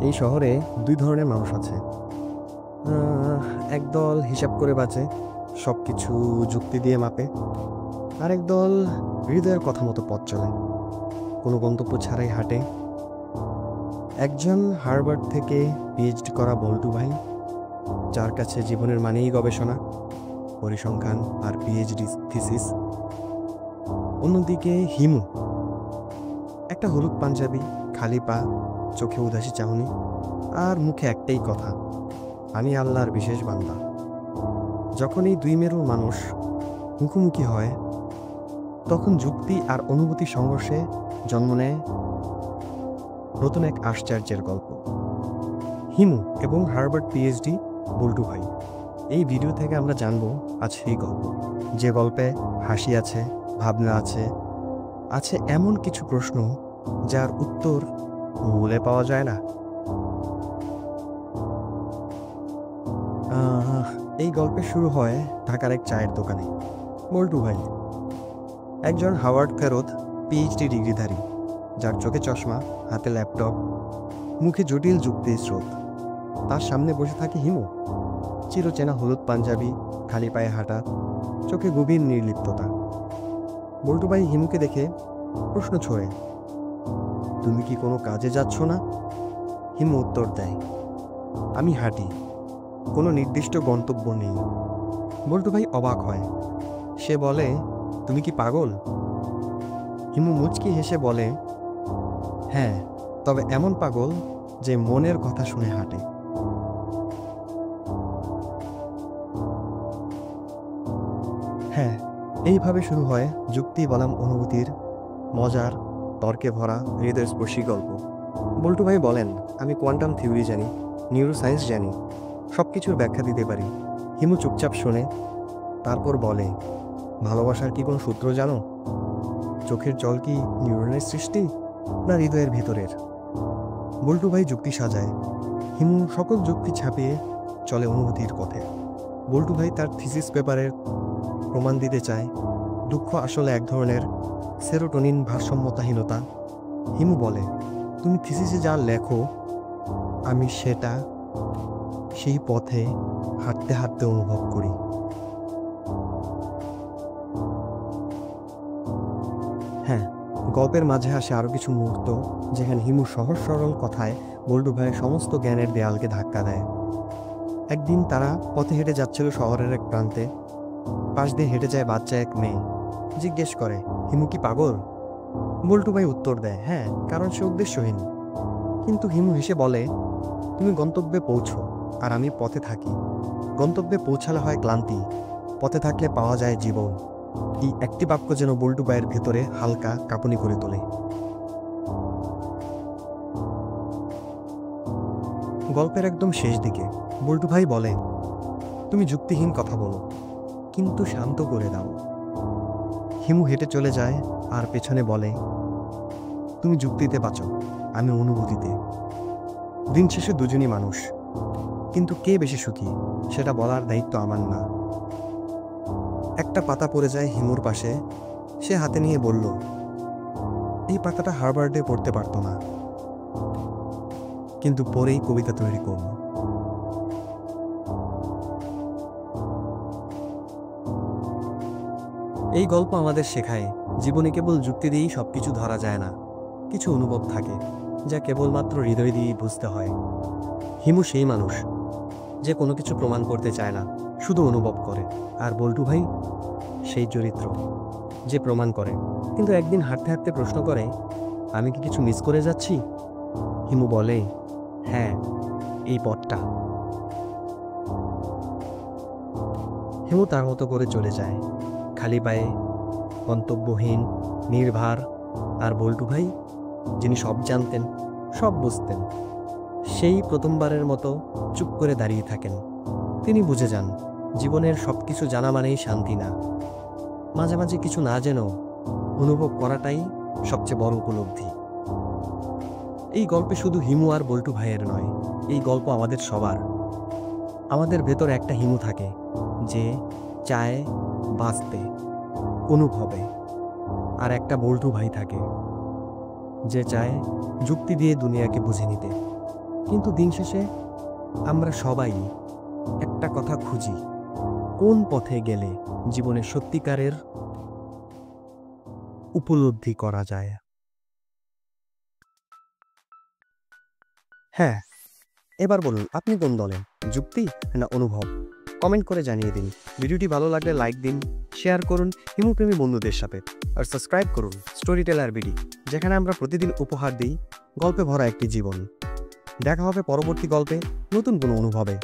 এই শহরে দুই ধরনের মানুষ আছে। একদল হিসাব করে বাঁচে, সব কিছু যুক্তি দিয়ে মাপে। আরেক দল হৃদয়ের কথা মতো পথ চলে, কোনো গন্তব্য ছাড়াই হাঁটে। একজন হার্ভার্ড থেকে পিএইচডি করা বল্টু ভাই, যার কাছে জীবনের মানেই গবেষণা, পরিসংখ্যান আর পিএইচডি থিসিস। অন্যদিকে হিমু, একটা হলুদ পাঞ্জাবি, খালি পা, চোখে উদাসী চাহনি, আর মুখে একটাই কথা, আমি আল্লাহর বিশেষ বান্দা। যখন এই দুই মেরুর মানুষ মুখোমুখি হয়, তখন যুক্তি আর অনুভূতি সংঘর্ষে জন্ম নেয় নতুন এক আশ্চর্যের গল্প। হিমু এবং হার্ভার্ড পিএইচডি বল্টু ভাই, এই ভিডিও থেকে আমরা জানবো আজ সেই গল্প, যে গল্পে হাসি আছে, ভাবনা আছে, আছে এমন কিছু প্রশ্ন যার উত্তর ভুলে পাওয়া যায় না। এই গল্পের শুরু হয় ঢাকার এক চায়ের দোকানে। বল্টু ভাই একজন হার্ভার্ড ফেরত পিএইচডি ডিগ্রিধারী, যার চোখে চশমা, হাতে ল্যাপটপ, মুখে জটিল যুক্তির স্রোত। তার সামনে বসে থাকে হিমু, চিরচেনা হলুদ পাঞ্জাবি, খালি পায়ে হাঁটা, চোখে গভীর নির্লিপ্ততা। বল্টু ভাই হিমুকে দেখে প্রশ্ন ছোড়ে, তুমি কি কোনো কাজে যাচ্ছ না? হিমু উত্তর দেয়, আমি হাঁটি, কোনো নির্দিষ্ট গন্তব্য নেই। বল্টু ভাই অবাক হয়, সে বলে, তুমি কি পাগল? হিমু মুচকি হেসে বলে, হ্যাঁ, তবে এমন পাগল যে মনের কথা শুনে হাঁটে। হ্যাঁ, এইভাবে শুরু হয় যুক্তি বনাম অনুভূতির মজার, তর্কে ভরা, হৃদয়স্পর্শী গল্প। বল্টু ভাই বলেন, আমি কোয়ান্টাম থিওরি জানি, নিউরো সায়েন্স জানি, সব কিছুর ব্যাখ্যা দিতে পারি। হিমু চুপচাপ শোনে, তারপর বলে, ভালোবাসার কি কোনো সূত্র জানো? চোখের জল কি নিউরনের সৃষ্টি, না হৃদয়ের ভিতরের? বল্টু ভাই যুক্তি সাজায়, হিমু সকল যুক্তি ছাপিয়ে চলে অনুভূতির পথে। বল্টু ভাই তার থিসিস পেপারের প্রমাণ দিতে চায় দুঃখ আসলে এক ধরনের সেরোটোনিন ভারসাম্যতাহীনতা। হিমু বলে, তুমি থিসিসে যা লেখো, আমি সেটা সেই পথে হাঁটতে হাঁটতে অনুভব করি। হ্যাঁ, গল্পের মাঝে আসে আরও কিছু মুহূর্ত, যেখানে হিমু সহজ সরল কথায় বল্টু ভাইয়ের সমস্ত জ্ঞানের দেয়ালকে ধাক্কা দেয়। একদিন তারা পথে হেঁটে যাচ্ছিল শহরের এক প্রান্তে। পাশ দিয়ে হেঁটে যায় বাচ্চা এক মেয়ে। জিজ্ঞেস করে, হিমু কি পাগল? বল্টু ভাই উত্তর দেয়, হ্যাঁ, কারণ সে উদ্দেশ্যহীন। কিন্তু হিমু হেসে বলে, তুমি গন্তব্যে পৌঁছো, আর আমি পথে থাকি। গন্তব্যে পৌঁছালে হয় ক্লান্তি, পথে থাকলে পাওয়া যায় জীবন। এই একটি বাক্য যেন বল্টু ভাইয়ের ভেতরে হালকা কাঁপুনি করে তোলে। গল্পের একদম শেষ দিকে বল্টু ভাই বলে, তুমি যুক্তিহীন কথা বলো, কিন্তু শান্ত করে দাও। হিমু হেঁটে চলে যায় আর পেছনে বলে, তুমি যুক্তিতে বাঁচো, আমি অনুভূতিতে। দিন শেষে দুজনই মানুষ, কিন্তু কে বেশি সুখী সেটা বলার দায়িত্ব আমার না। একটা পাতা পড়ে যায় হিমুর পাশে, সে হাতে নিয়ে বলল, এই পাতাটা হার্ভার্ডে পড়তে পারতো না, কিন্তু পরেই কবিতা তৈরি করল। এই গল্প আমাদের শেখায়, জীবনে কেবল যুক্তি দিয়েই সবকিছু ধরা যায় না। কিছু অনুভব থাকে যা কেবলমাত্র হৃদয় দিয়েই বুঝতে হয়। হিমু সেই মানুষ যে কোনো কিছু প্রমাণ করতে চায় না, শুধু অনুভব করে। আর বল্টু ভাই সেই চরিত্র যে প্রমাণ করে, কিন্তু একদিন হাঁটতে হাঁটতে প্রশ্ন করে, আমি কি কিছু মিস করে যাচ্ছি? হিমু বলে, হ্যাঁ, এই পথটা। হিমু তার মতো করে চলে যায়, খালি পায়ে, গন্তব্যহীন, নির্ভার। আর বল্টু ভাই, যিনি সব জানতেন, সব বুঝতেন, সেই প্রথমবারের মতো চুপ করে দাঁড়িয়ে থাকেন। তিনি বুঝে যান, জীবনের সব কিছু জানা মানেই শান্তি না, মাঝে মাঝে কিছু না জেনেও অনুভব করাটাই সবচেয়ে বড় উপলব্ধি। এই গল্পে শুধু হিমু আর বল্টু ভাইয়ের নয়, এই গল্প আমাদের সবার। আমাদের ভেতর একটা হিমু থাকে যে চায় বাঁচতে, অনুভবে, আর একটা বল্টু ভাই থাকে যে চায় যুক্তি দিয়ে দুনিয়াকে বুঝে নিতে। কিন্তু দিন শেষে আমরা সবাই একটা কথা খুঁজি, কোন পথে গেলে জীবনে সত্যিকারের উপলব্ধি করা যায়। হ্যাঁ, এবার বলুন আপনি কোন দলের, যুক্তি না অনুভব? কমেন্ট করে জানিয়ে দিন। ভিডিওটি ভালো লাগলে লাইক দিন, শেয়ার করুন হিমুপ্রেমী বন্ধুদের সাথে, আর সাবস্ক্রাইব করুন স্টোরি টেলার বিডি, যেখানে আমরা প্রতিদিন উপহার দিই গল্পে ভরা একটি জীবন। দেখা হবে পরবর্তী গল্পে নতুন কোনো অনুভবে।